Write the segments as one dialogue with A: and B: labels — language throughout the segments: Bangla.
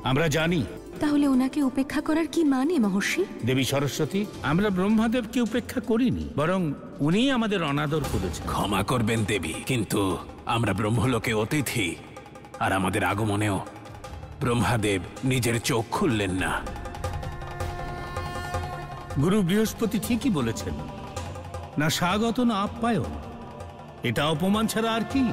A: আমরা জানি।
B: তাহলে ওনাকে উপেক্ষা করার কি মানে মহর্ষি?
A: দেবী সরস্বতী, আমরা ব্রহ্মাদেবকে উপেক্ষা করিনি, বরং উনিই আমাদের অনাদর করেছেন।
C: ক্ষমা করবেন দেবী, কিন্তু আমরা ব্রহ্মলোকে অতিথি, আর আমাদের আগমনেও ব্রহ্মাদেব নিজের চোখ খুললেন না।
A: গুরু বৃহস্পতি ঠিকই বলেছেন, না স্বাগত না আপ্যায়ন, এটা অপমান ছাড়া আর কি।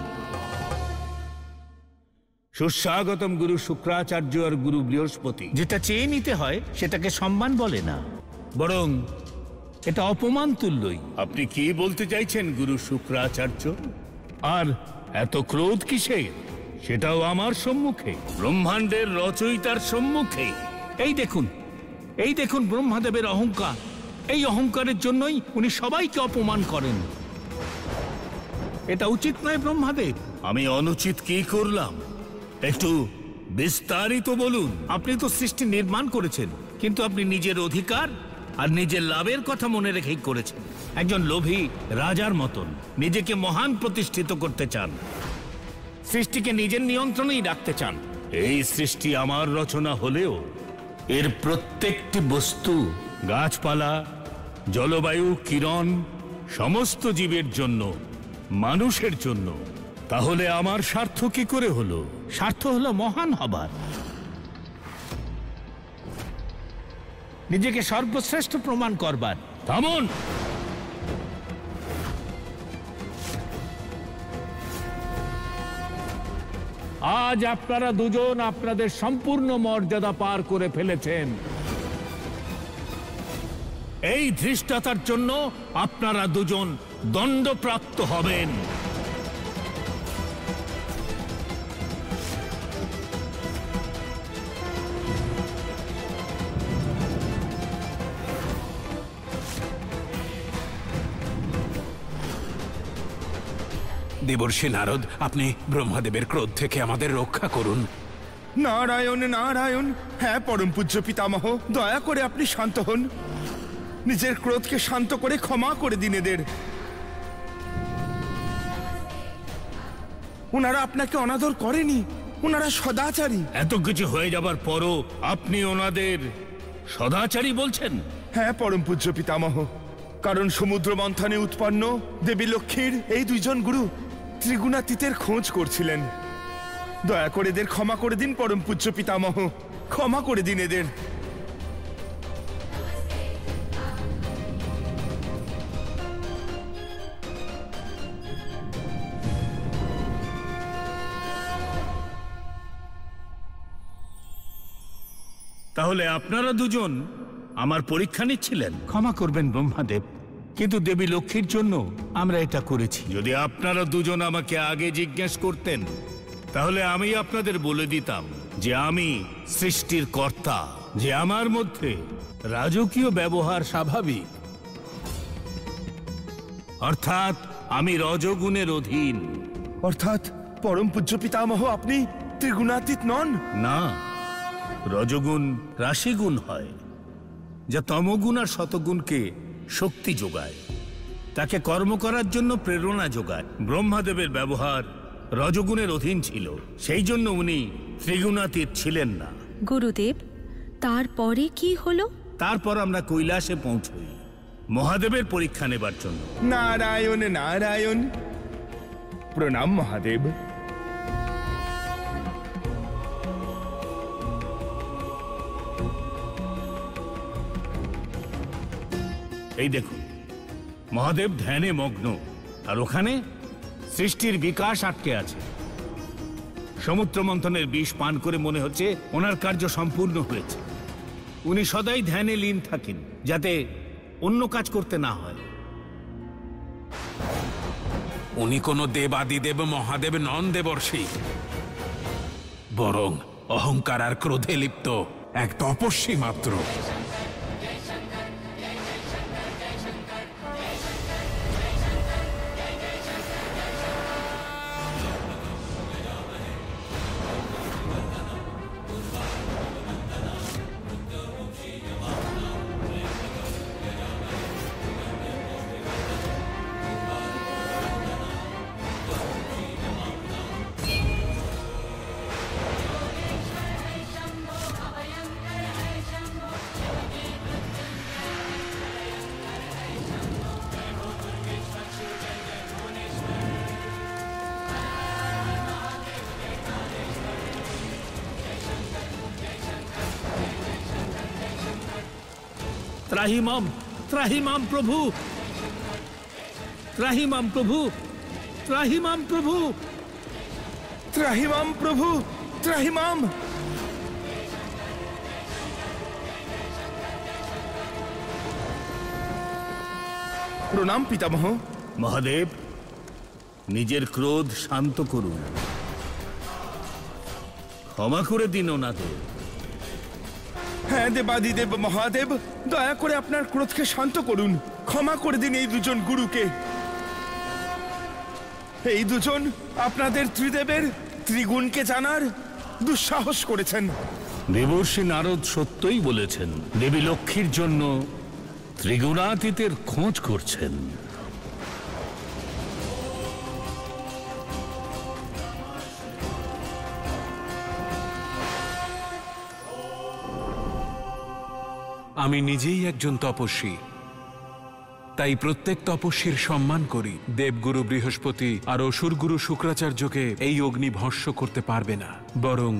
A: সুস্বাগতম গুরু শুক্রাচার্য আর গুরু বৃহস্পতি। যেটা চেয়ে নিতে হয় সেটাকে সম্মান বলে না, বরং এটা অপমান তুল্যই। আপনি কি বলতে চাইছেন গুরু শুক্রাচার্য? আর এত ক্রোধ কিসের? সেটাও আমার সম্মুখে, ব্রহ্মাণ্ডের রচয়িতার সম্মুখে। এই দেখুন ব্রহ্মাদেবের অহংকার। এই অহংকারের জন্যই উনি সবাইকে অপমান করেন। এটা উচিত নয় ব্রহ্মাদেব। আমি অনুচিত কি করলাম একটু বিস্তারিত বলুন। আপনি তো সৃষ্টি নির্মাণ করেছেন, কিন্তু আপনি নিজের অধিকার আর নিজের লাভের কথা মনে রেখেই করেছেন। একজন লোভী রাজার মতন নিজেকে মহান প্রতিষ্ঠিত করতে চান, সৃষ্টিকে নিজের নিয়ন্ত্রণেই রাখতে চান। এই সৃষ্টি আমার রচনা হলেও এর প্রত্যেকটি বস্তু, গাছপালা, জলবায়ু, কিরণ, সমস্ত জীবের জন্য, মানুষের জন্য। তাহলে আমার স্বার্থ কি করে হলো? স্বার্থ হলো মহান হবার, নিজেকে সর্বশ্রেষ্ঠ প্রমাণ করবার। থামুন। আজ আপনারা দুজন আপনাদের সম্পূর্ণ মর্যাদা পার করে ফেলেছেন। এই ধৃষ্টতার জন্য আপনারা দুজন দণ্ডপ্রাপ্ত হবেন।
C: দেবর্ষি নারদ, আপনি ব্রহ্মাদেবের ক্রোধ থেকে আমাদের রক্ষা করুন।
D: নারায়ণ নারায়ণ। হ্যাঁ পরম পূজ্য পিতামহ, দয়া করে আপনি শান্ত হন। নিজের ক্রোধকে শান্ত করে ক্ষমা করে দিন এদের। ওনারা আপনাকে অনাদর করেনি, ওনারা সদাচারী।
A: এত কিছু হয়ে যাবার পরও আপনি ওনাদের সদাচারী বলছেন?
D: হ্যাঁ পরম পূজ্য পিতামহ, কারণ সমুদ্র মন্থনে উৎপন্ন দেবী লক্ষ্মীর এই দুইজন গুরু ত্রিগুণাতীতের খোঁজ করছিলেন। দয়া করে এদের ক্ষমা করে দিন পরম পূজ্য পিতামহ, ক্ষমা করে দিন এদের।
A: তাহলে আপনারা দুজন আমার পরীক্ষা নিচ্ছিলেন? ক্ষমা করবেন ব্রহ্মাদেব, কিন্তু দেবী লক্ষ্মীর জন্য আমরা এটা করেছি। যদি আপনারা দুজন আমাকে আগে জিজ্ঞেস করতেন, তাহলে আমি আপনাদের বলে দিতাম যে আমি সৃষ্টির কর্তা, যে আমার মধ্যে রাজকীয় ব্যবহার স্বাভাবিক, অর্থাৎ আমি রজগুণের অধীন।
D: অর্থাৎ পরম পূজ্য পিতামহ আপনি ত্রিগুণাতীত নন?
A: না, রজগুণ রাশিগুণ হয়, যা তমগুণ আর শতগুণকে শক্তি যোগায়, তাকে কর্ম করার জন্য প্রেরণা যোগায়। ব্রহ্মাদেবের ব্যবহার রজগুণের অধীন ছিল, সেই জন্য উনি ত্রিগুণাতীত ছিলেন না।
B: গুরুদেব, তারপরে কি হলো?
A: তারপর আমরা কৈলাসে পৌঁছই মহাদেবের পরীক্ষা নেবার জন্য।
D: নারায়ণ নারায়ণ। প্রণাম মহাদেব।
A: এই দেখুন, মহাদেব ধ্যানে মগ্ন, আর ওখানে সৃষ্টির বিকাশ আটকে আছে। সমুদ্র মন্থনের বিষ পান করে মনে হচ্ছে ওনার কার্য সম্পূর্ণ হয়েছে। উনি সদাই ধ্যানে লীন থাকেন, যাতে অন্য কাজ করতে না হয়।
C: উনি কোনো দেবাদিদেব মহাদেব নন দেবর্ষি, বরং অহংকার আর ক্রোধে লিপ্ত এক তপস্বী মাত্র।
A: ত্রাহিমাম, ত্রাহিমাম প্রভু, ত্রাহিমাম প্রভু, ত্রাহিমাম প্রভু।
D: ত্রাহিমাম প্রভু, ত্রাহিমাম। প্রণাম পিতামহ।
A: মহাদেব, নিজের ক্রোধ শান্ত করুন, ক্ষমা করে দিন ওনাদের।
D: হ্যাঁ দেবাদিদেব মহাদেব, দয়া করে আপনার ক্রোধকে শান্ত করুন, ক্ষমা করে দিন এই দুজন গুরুকে। এই দুজন আপনাদের ত্রিদেবের ত্রিগুণকে জানার দুঃসাহস করেছেন।
A: দেবর্ষি নারদ সত্যই বলেছেন, দেবী লক্ষ্মীর জন্য ত্রিগুণাতীতের খোঁজ করছেন।
C: আমি নিজেই একজন তপস্বী, তাই প্রত্যেক তপস্বীর সম্মান করি। দেবগুরু বৃহস্পতি আর অসুরগুরু শুক্রাচার্যকে এই অগ্নি ভস্ম করতে পারবে না, বরং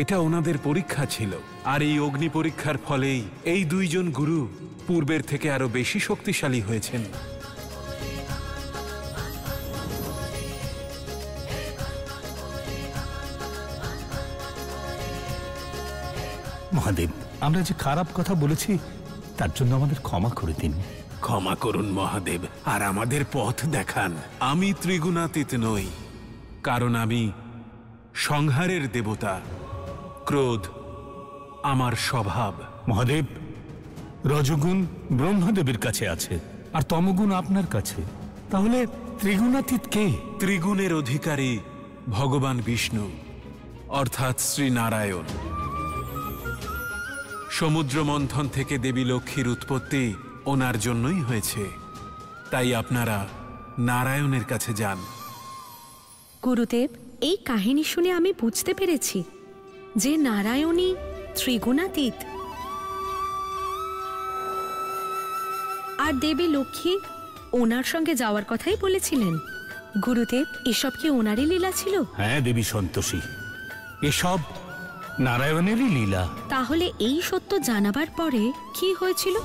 C: এটা ওনাদের পরীক্ষা ছিল। আর এই অগ্নি পরীক্ষার ফলেই এই দুইজন গুরু পূর্বের থেকে আরো বেশি শক্তিশালী হয়েছেন।
A: মহাদেব, আমরা যে খারাপ কথা বলেছি তার জন্য আমাদের ক্ষমা করে দিন।
C: ক্ষমা করুন মহাদেব, আর আমাদের পথ দেখান। আমি ত্রিগুণাতীত নই, কারণ আমি সংহারের দেবতা। ক্রোধ আমার স্বভাব।
A: মহাদেব, রজগুণ ব্রহ্মদেবের কাছে আছে আর তমগুণ আপনার কাছে, তাহলে ত্রিগুণাতীত কে?
C: ত্রিগুণের অধিকারী ভগবান বিষ্ণু, অর্থাৎ শ্রী নারায়ণ। সমুদ্র মন্থন থেকে দেবী লক্ষ্মীর উৎপত্তি ওনার জন্যই হয়েছে, তাই আপনারা নারায়ণের কাছে যান।
B: গুরুদেব, এই কাহিনী শুনে আমি বুঝতে পেরেছি যে নারায়ণী ত্রিগুণাতীত আর দেবী লক্ষ্মী ওনার সঙ্গে যাওয়ার কথাই বলেছিলেন। গুরুদেব, এসব কি ওনারই লীলা ছিল?
A: হ্যাঁ দেবী সন্তোষী, এসব নারায়ণেরই লীলা।
B: তাহলে এই সত্য জানাবার পরে কি হয়েছিল?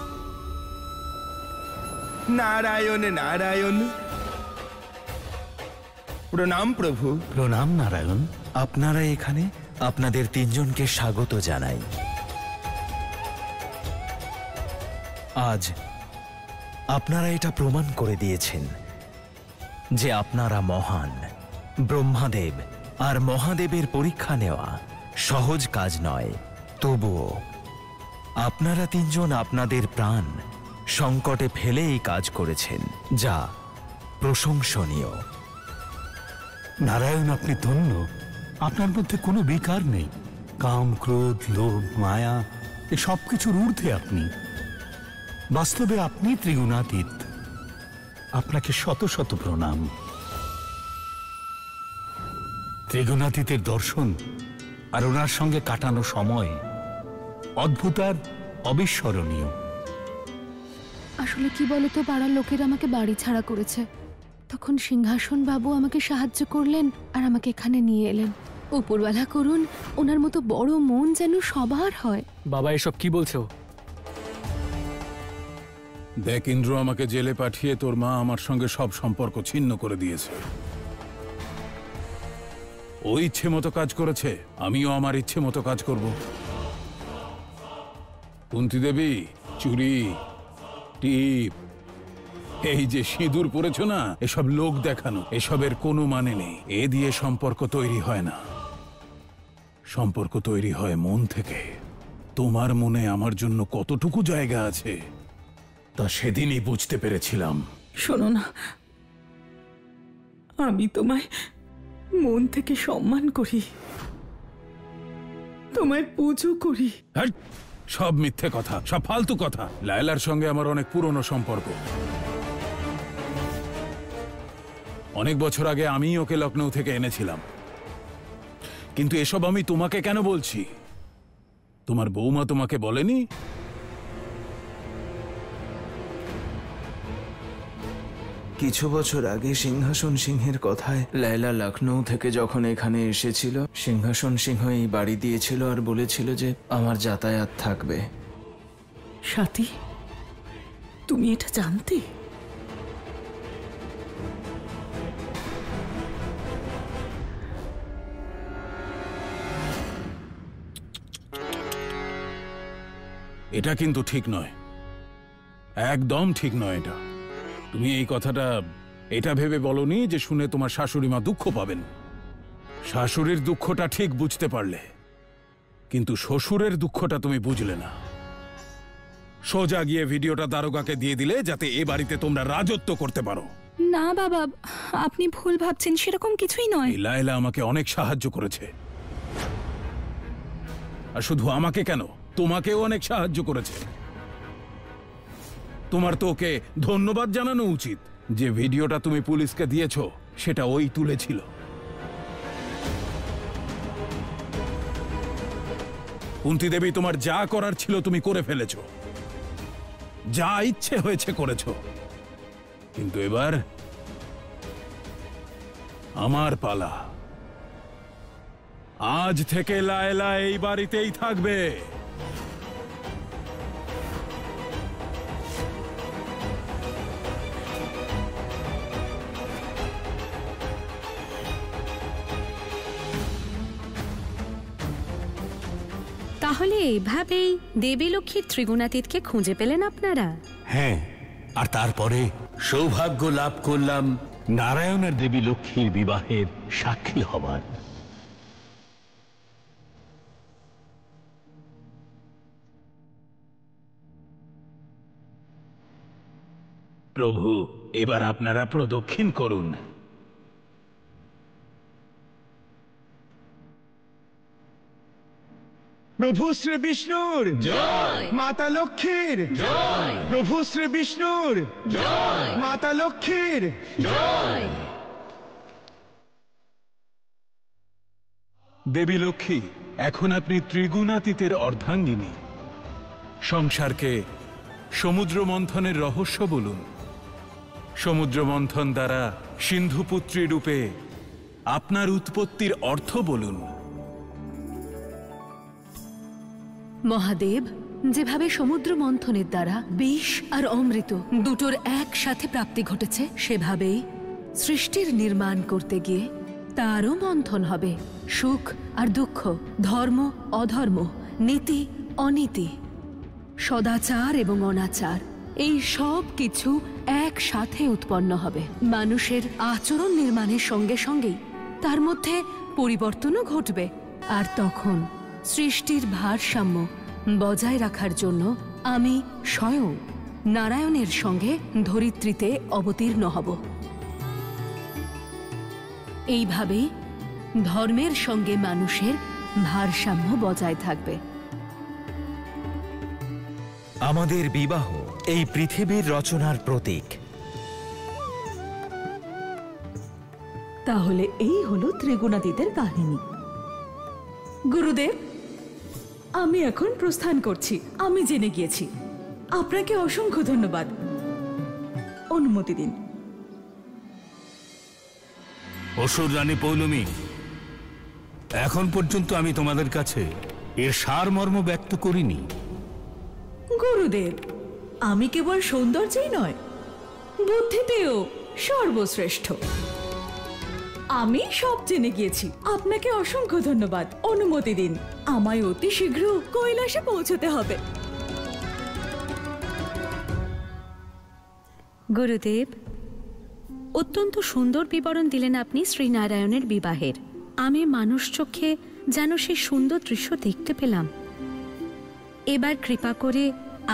D: নারায়ণ নারায়ণ। প্রণাম প্রভু।
A: প্রণাম নারায়ণ।
E: আপনারা এখানে, আপনাদের তিনজনকে স্বাগত জানাই। আজ আপনারা এটা প্রমাণ করে দিয়েছেন যে আপনারা মহান। ব্রহ্মাদেব আর মহাদেবের পরীক্ষা নেওয়া সহজ কাজ নয়, তবুও আপনারা তিনজন আপনাদের প্রাণ সংকটে ফেলে এই কাজ করেছেন, যা প্রশংসনীয়।
A: নারায়ণ, আপনি ধন্য। আপনার মধ্যে কোনো বিকার নেই। কাম, ক্রোধ, লোভ, মায়া, এ সব কিছুর ঊর্ধ্বে আপনি। বাস্তবে আপনি ত্রিগুণাতীত। আপনাকে শত শত প্রণাম। ত্রিগুণাতীতের দর্শন আর ওনার সঙ্গে কাটানো সময় অদ্ভুত আর অবিস্মরণীয়।
F: আসলে কি বলতো, পাড়ার লোকেরা আমাকে বাড়ি ছাড়া করেছে। তখন সিংহাসন বাবু আমাকে সাহায্য করলেন আর আমাকে এখানে নিয়ে এলেন। উপরওয়ালা করুন, ওনার মতো বড় মন যেন সবার হয়।
G: বাবা, এসব কি বলছো?
H: দেখ ইন্দ্র, আমাকে জেলে পাঠিয়ে তোর মা আমার সঙ্গে সব সম্পর্ক ছিন্ন করে দিয়েছে। ও ইচ্ছে মতো কাজ করেছে, আমিও আমার ইচ্ছে মতো কাজ করব। কুন্তী দেবী, চুরি, টিপ, এই যে সিঁদুর পরেছ না, এসব লোক দেখানো, এসবের কোনো মানে নেই। এ দিয়ে সম্পর্ক তৈরি হয় না। সম্পর্ক তৈরি হয় মন থেকে। তোমার মনে আমার জন্য কতটুকু জায়গা আছে তা সেদিনই বুঝতে পেরেছিলাম।
I: শোনো না, আমি তোমায় মন থেকে সম্মান করি, তোমায় পুজো করি।
H: হ্যাঁ, সব মিথ্যে কথা, সব ফালতু কথা। লায়লার সঙ্গে আমার অনেক পুরনো সম্পর্ক। অনেক বছর আগে আমি ওকে লখনৌ থেকে এনেছিলাম। কিন্তু এসব আমি তোমাকে কেন বলছি? তোমার বৌমা তোমাকে বলেনি?
E: কিছু বছর আগে সিংহাসন সিংহের কথায় লায়লা লখনৌ থেকে যখন এখানে এসেছিল, সিংহাসন সিংহ এই বাড়ি দিয়েছিল আর বলেছিল যে আমার যাতায়াত থাকবে।
I: সাথী, তুমি এটা জানতে?
H: এটা কিন্তু ঠিক নয়, একদম ঠিক নয়। এটা তুমি এই কথাটা এটা ভেবে বলনি যে শুনে তোমার শাশুড়ি মা দুঃখ পাবেন। শাশুড়ির দুঃখটা ঠিক বুঝতে পারলে, কিন্তু শ্বশুরের দুঃখটা তুমি বুঝলে না। সোজা গিয়ে ভিডিওটা দারোগাকে দিয়ে দিলে যাতে এ বাড়িতে তোমরা রাজত্ব করতে পারো।
B: না বাবা, আপনি ভুল ভাবছেন, সেরকম কিছুই নয়।
H: এই লায়লা আমাকে অনেক সাহায্য করেছে, আর শুধু আমাকে কেন, তোমাকেও অনেক সাহায্য করেছে। তোমার তো ওকে ধন্যবাদ জানানো উচিত যে ভিডিওটা তুমি পুলিশকে দিয়েছো সেটা ওই তুলেছিল। কুন্তী দেবী, তোমার যা করার ছিল তুমি করে ফেলেছো, যা ইচ্ছে হয়েছে করেছো, কিন্তু এবার আমার পালা। আজ থেকে লায়লা এই বাড়িতেই থাকবে।
B: তাহলে এইভাবেই দেবী লক্ষ্মীর ত্রিগুণাতীতকে খুঁজে পেলেন আপনারা?
A: হ্যাঁ, আর তারপরে সৌভাগ্য লাভ করলাম নারায়ণের দেবী লক্ষ্মীর বিবাহের সাক্ষী হবার।
H: প্রভু, এবার আপনারা প্রদক্ষিণ করুন।
D: প্রভু শ্রী বিষ্ণুর জয়, মাতা লক্ষ্মীর জয়, প্রভু শ্রী বিষ্ণুর জয়, মাতা লক্ষ্মীর জয়।
C: দেবী লক্ষ্মী, এখন আপনি ত্রিগুণাতীতের অর্ধাঙ্গিনী। সংসারকে সমুদ্র মন্থনের রহস্য বলুন। সমুদ্র মন্থন দ্বারা সিন্ধুপুত্রী রূপে আপনার উৎপত্তির অর্থ বলুন।
F: মহাদেব, যেভাবে সমুদ্র মন্থনের দ্বারা বিষ আর অমৃত দুটোর একসাথে প্রাপ্তি ঘটেছে, সেভাবেই সৃষ্টির নির্মাণ করতে গিয়ে তারও মন্থন হবে। সুখ আর দুঃখ, ধর্ম অধর্ম, নীতি অনীতি, সদাচার এবং অনাচার, এই সব কিছু একসাথে উৎপন্ন হবে। মানুষের আচরণ নির্মাণের সঙ্গে সঙ্গেই তার মধ্যে পরিবর্তনও ঘটবে। আর তখন সৃষ্টির ভারসাম্য বজায় রাখার জন্য আমি স্বয়ং নারায়ণের সঙ্গে ধরিত্রীতে অবতীর্ণ হব। এইভাবেই ধর্মের সঙ্গে মানুষের ভারসাম্য বজায় থাকবে।
G: আমাদের বিবাহ এই পৃথিবীর রচনার প্রতীক।
I: তাহলে এই হলো ত্রিগুণাতীতের কাহিনী। গুরুদেব, আমি এখন প্রস্থান করছি। আমি জেনে গিয়েছি। আপনাকে অসংখ্য ধন্যবাদ। অনুমতি দিন।
A: অসুর রানী পৌলমী, এখন পর্যন্ত আমি তোমাদের কাছে এর সারমর্ম ব্যক্ত করিনি।
I: গুরুদেব, আমি কেবল সৌন্দর্যেই নয়, বুদ্ধিতেও সর্বশ্রেষ্ঠ। আমি সব জেনে গিয়েছি। আপনাকে অসংখ্য ধন্যবাদ। অনুমতি দিন, আমায় অতি শীঘ্র কৈলাসে পৌঁছতে হবে।
B: গুরুদেব, অত্যন্ত সুন্দর বিবরণ দিলেন আপনি শ্রীনারায়ণের বিবাহের। আমি মানুষ চোখে যেন সেই সুন্দর দৃশ্য দেখতে পেলাম। এবার কৃপা করে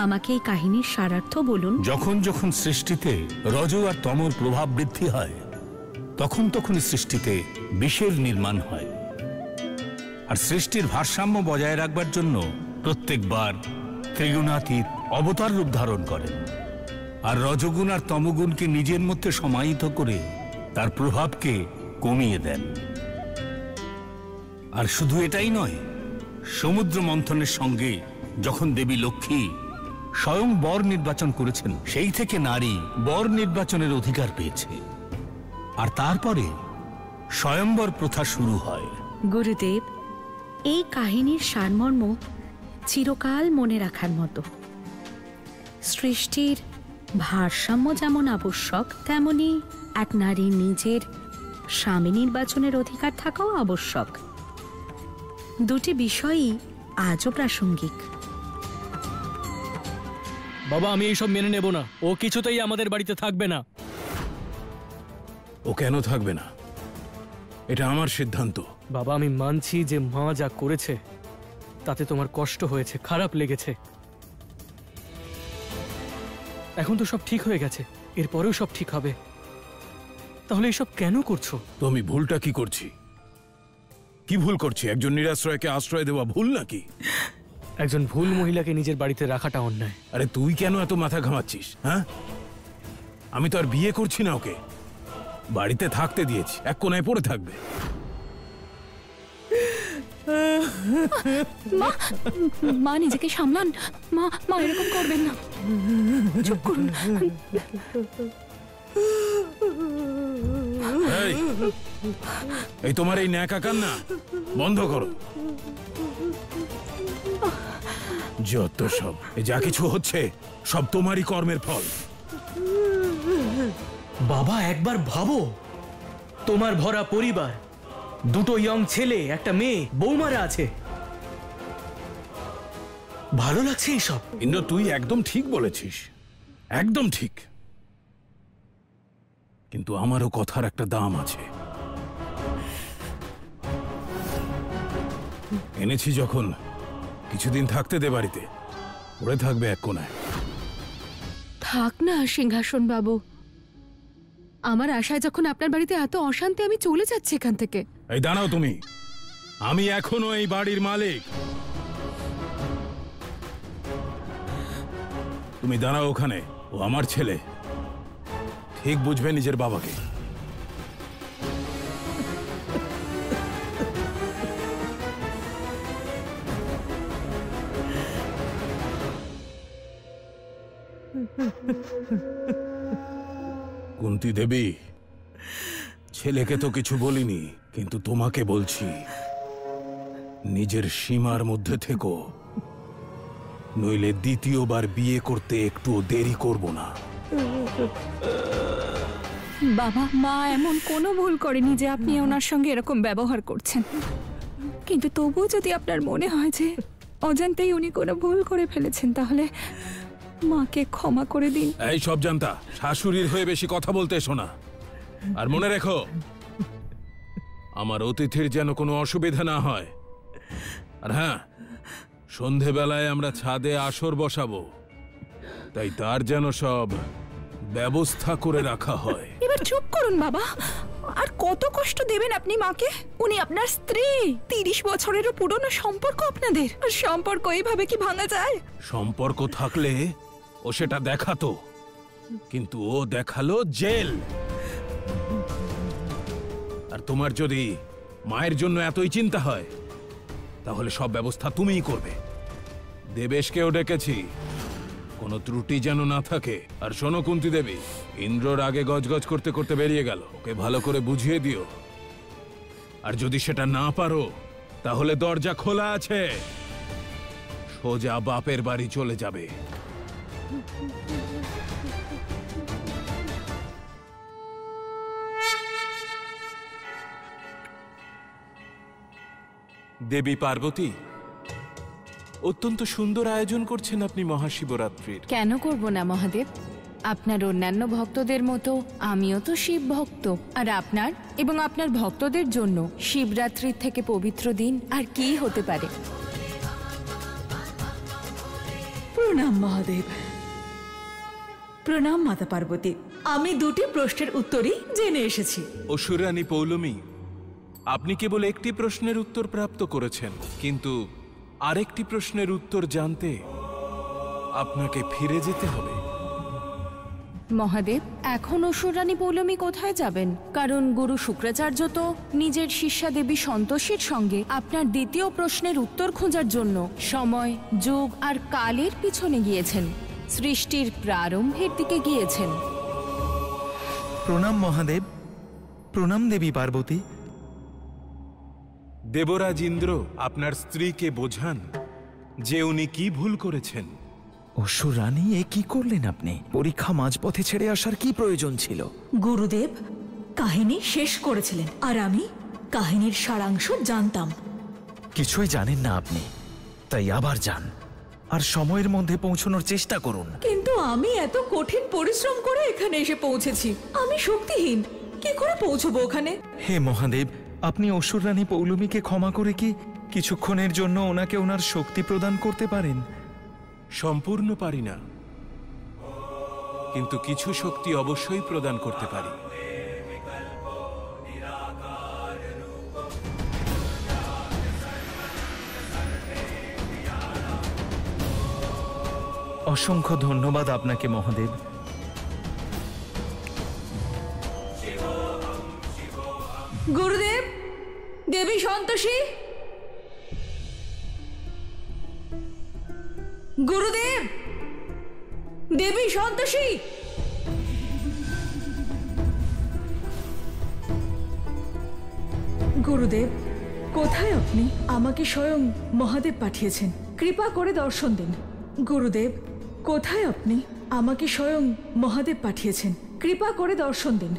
B: আমাকে এই কাহিনীর সারার্থ বলুন।
A: যখন যখন সৃষ্টিতে রজ আর তমর প্রভাব বৃদ্ধি হয়, তখন তখন সৃষ্টিতে বিষের নির্মাণ হয়। আর সৃষ্টির ভারসাম্য বজায় রাখবার জন্য প্রত্যেকবার ত্রিগুণাতীত অবতার রূপ ধারণ করেন, আর রজগুণ আর তমগুণকে নিজের মধ্যে সমাহিত করে তার প্রভাবকে কমিয়ে দেন। আর শুধু এটাই নয়, সমুদ্র মন্থনের সঙ্গে যখন দেবী লক্ষ্মী স্বয়ং বর নির্বাচন করেছেন, সেই থেকে নারী বর নির্বাচনের অধিকার পেয়েছে। আর তারপরে স্বয়ম্বর প্রথা শুরু হয়।
B: গুরুদেব, এই কাহিনীর সারমর্ম চিরকাল মনে রাখার মতো। সৃষ্টির ভারসাম্য যেমন আবশ্যক, তেমনি এক নারী নিজের স্বামী নির্বাচনের অধিকার থাকাও আবশ্যক। দুটি বিষয়ই আজও প্রাসঙ্গিক।
J: বাবা, আমি এইসব মেনে নেব না। ও কিছুতেই আমাদের বাড়িতে থাকবে না।
H: ও কেন থাকবে না? এটা আমার সিদ্ধান্ত।
J: বাবা, আমি মানছি যে মা যা করেছে তাতে তোমার কষ্ট হয়েছে, খারাপ লেগেছে। এখন তো সব ঠিক হয়ে গেছে, এরপরেও সব ঠিক হবে। তাহলে এসব কেন করছো?
H: তো আমি ভুলটা কি করছি? কি ভুল করছি? একজন নিরাশ্রয়কে আশ্রয় দেওয়া ভুল নাকি?
J: একজন ভুল মহিলাকে নিজের বাড়িতে রাখাটা অন্যায়।
H: আরে তুই কেন এত মাথা ঘামাচ্ছিস? হ্যাঁ, আমি তো আর বিয়ে করছি না, ওকে বাড়িতে থাকতে দিয়েছি, এক কোনায় পড়ে থাকবে।
F: মা, মা নিজেকে সামলান। মা, মা এরকম করবেন না, চুপ করুন।
H: এই তোমার এই ন্যাকা কান্না বন্ধ করো। যত সব যা কিছু হচ্ছে সব তোমারই কর্মের ফল।
J: বাবা, একবার ভাবো, তোমার ভরা পরিবার, দুটো ইয়ং ছেলে, একটা মেয়ে, বৌমারা আছে। ভালো লাগছে এইসব?
H: ইন্দ্র, তুই একদম ঠিক বলেছিস, একদম ঠিক। কিন্তু আমারও কথার একটা দাম আছে। এনেছি যখন, কিছুদিন থাকতে দে বাড়িতে, পড়ে থাকবে এক কোনায়।
F: থাক না সিংহাসন বাবু, আমার আশায় যখন আপনার বাড়িতে এত অশান্তি, আমি চলে যাচ্ছি এখান থেকে।
H: এই দাঁড়াও তুমি, আমি এখনো এই বাড়ির মালিক। তুমি দাঁড়াও ওখানে, ও আমার ছেলে, ঠিক বুঝবে নিজের বাবাকে। কুন্তী দেবী, ছেলেকে তো কিছু বলিনি, কিন্তু তোমাকে বলছি, নিজের সীমার মধ্যে থেকো, নইলে দ্বিতীয়বার বিয়ে করতে একটুও দেরি করব না।
K: বাবা, মা এমন কোনো ভুল করেনি যে আপনি ওনার সঙ্গে এরকম ব্যবহার করছেন। কিন্তু তবুও যদি আপনার মনে হয় যে অজান্তেই উনি কোনো ভুল করে ফেলেছেন, তাহলে মাকে ক্ষমা করে দিন।
H: এই সব জানতা, শাশুড়ির হয়ে বেশি কথা বলতে এসো না। আর মনে রেখো, আমার অতিথির যেন কোনো অসুবিধা না হয়। আর হ্যাঁ, সন্ধেবেলায় আমরা ছাদে আসর বসাবো, তাই তার যেন সব ব্যবস্থা করে রাখা হয়।
K: এবার চুপ করুন বাবা, আর কত কষ্ট দেবেন আপনি মাকে? উনি আপনার স্ত্রী, 30 বছরেরও পুরনো সম্পর্ক আপনাদের। আর সম্পর্ক এইভাবে কি ভাঙা যায়?
H: সম্পর্ক থাকলে ও সেটা দেখাতো, কিন্তু ও দেখালো জেল। আর তোমার যদি মায়ের জন্য এতই চিন্তা হয়, তাহলে সব ব্যবস্থা তুমিই করবে। দেবেশকেও ডেকেছি, কোনো ত্রুটি যেন না থাকে। আর শোনো কুন্তী দেবী, ইন্দ্রর আগে গজগজ করতে করতে বেরিয়ে গেল, ওকে ভালো করে বুঝিয়ে দিও। আর যদি সেটা না পারো, তাহলে দরজা খোলা আছে, সোজা বাপের বাড়ি চলে যাবে।
C: দেবী পার্বতী, অত্যন্ত সুন্দর আয়োজন করছেন আপনি মহাশিবরাত্রির।
K: কেন করব না মহাদেব? আপনার অন্যান্য ভক্তদের মতো আমিও তো শিব ভক্ত, আর আপনার এবং আপনার ভক্তদের জন্য শিবরাত্রির থেকে পবিত্র দিন আর কি হতে পারে?
I: প্রণাম মহাদেব। প্রণাম মাতা পার্বতী। আমি দুটি প্রশ্নের উত্তরই জেনে এসেছি।
C: অসুরানী পৌলমী, আপনি কেবল একটি প্রশ্নের উত্তর প্রাপ্ত করেছেন, কিন্তু আরেকটি প্রশ্নের উত্তর জানতে আপনাকে ফিরে যেতে হবে।
K: মহাদেব, এখন অসুরানী পৌলমী কোথায় যাবেন? কারণ গুরু শুক্রাচার্য তো নিজের শিষ্যা দেবী সন্তোষীর সঙ্গে আপনার দ্বিতীয় প্রশ্নের উত্তর খোঁজার জন্য সময়, যুগ আর কালের পিছনে গিয়েছেন, সৃষ্টির প্রারম্ভের দিকে গিয়েছেন।
G: প্রণাম মহাদেব। প্রণাম দেবী পার্বতী।
C: দেবরাজ ইন্দ্র আপনার স্ত্রীকে বোঝান যে উনি কি ভুল করেছেন,
E: অসুর রানী, এ কি করলেন আপনি? পরীক্ষা মাঝপথে ছেড়ে আসার কি প্রয়োজন ছিল?
I: গুরুদেব কাহিনী শেষ করেছিলেন আর আমি কাহিনীর সারাংশ জানতাম।
G: কিছুই জানেন না আপনি, তাই আবার যান আর সময়ের মধ্যে পৌঁছানোর চেষ্টা করুন।
I: কিন্তু আমি এত কঠিন পরিশ্রম করে এখানে এসে পৌঁছেছি, আমি শক্তিহীন, কি করে পৌঁছবো ওখানে?
G: হে মহাদেব, আপনি অসুর রানী পৌলমীকে ক্ষমা করে কি কিছুক্ষণের জন্য ওনাকে ওনার শক্তি প্রদান করতে পারেন?
C: সম্পূর্ণ পারি না, কিন্তু কিছু শক্তি অবশ্যই প্রদান করতে পারি।
G: অসংখ্য ধন্যবাদ আপনাকে মহাদেব।
I: গুরুদেব, দেবী সন্তোষী, গুরুদেব, দেবী সন্তোষী। গুরুদেব কোথায় আপনি? আমাকে স্বয়ং মহাদেব পাঠিয়েছেন, কৃপা করে দর্শন দিন। গুরুদেব কোথায় আপনি? আমাকে স্বয়ং মহাদেব পাঠিয়েছেন, কৃপা করে দর্শন দিন।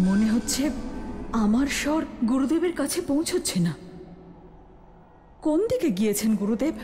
I: মনে হচ্ছে আমার স্বর গুরুদেবের কাছে পৌঁছচ্ছে না। কোন দিকে গিয়েছেন গুরুদেব?